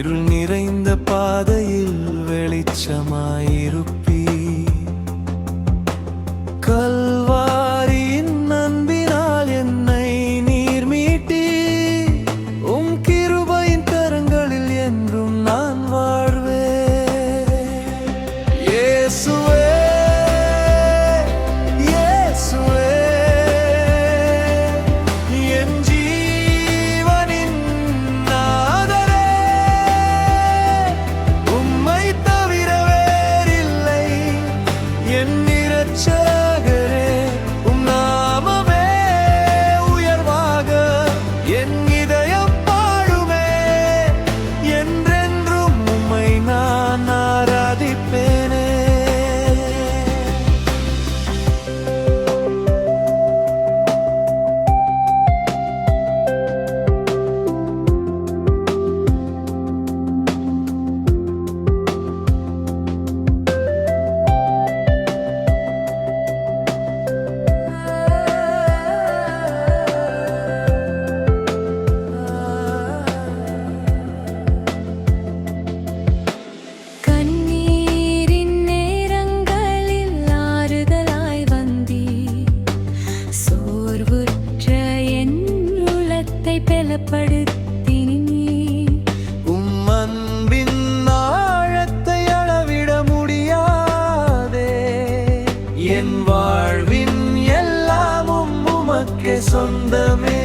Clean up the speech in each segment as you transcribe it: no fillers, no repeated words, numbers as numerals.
இருள் நிறைந்த பாதையில் வெளிச்சமாயிருப்பீ. கல்வாரியின் அன்பினால் என்னை நீர் மீட்டி. உம் கிருபையின் கரங்களில் என்றும் நான் வாழ்வேன். இயேசுவே, இயேசுவே, என் ஜீவனின் நாதரே, உம்மை தவிர வேறில்லை என் இரட்சகரே. உம் நாமமே உயர்வாக என் இதயம் பாடுமே. என்றென்றும் உம்மை நான் ஆராதிப்பேனே. கண்ணீரின் நேரங்களில் ஆறுதலாய் வந்தீர். சோர்வுற்ற என் உள்ளத்தை பலப்படுத்தினீர். உம் அன்பின் ஆழத்தை அளவிட முடியாதே. என் வாழ்வின் எல்லாமும் உமக்கே சொந்தமே.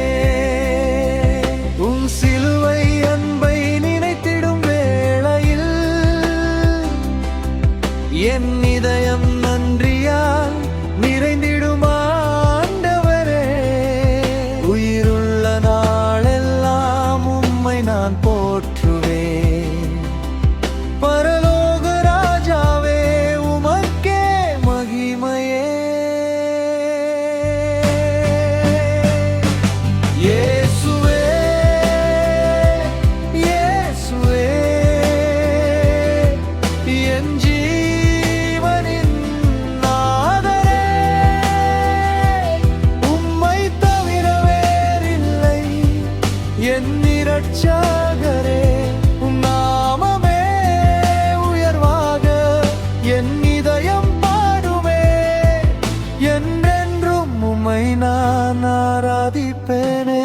உம் சிலுவை அன்பை நினைத்திடும் வேளையில் என் இதயம் நன்றியால் நிறைந்திடும் ஆண்டவரே. உயிருள்ள நாளெல்லாம் உம்மை நான் போற்றுவேன். பரலோக ராஜாவே, உமக்கே மகிமையே. இயேசுவே, இயேசுவே, என் ஜீவனின் நாதரே, உம்மை தவிர வேறில்லை என் இரட்சகரே. உம் நாமமே உயர்வாக என் இதயம் பாடுமே. என்றென்றும் உம்மை நான் ஆராதிப்பேனே.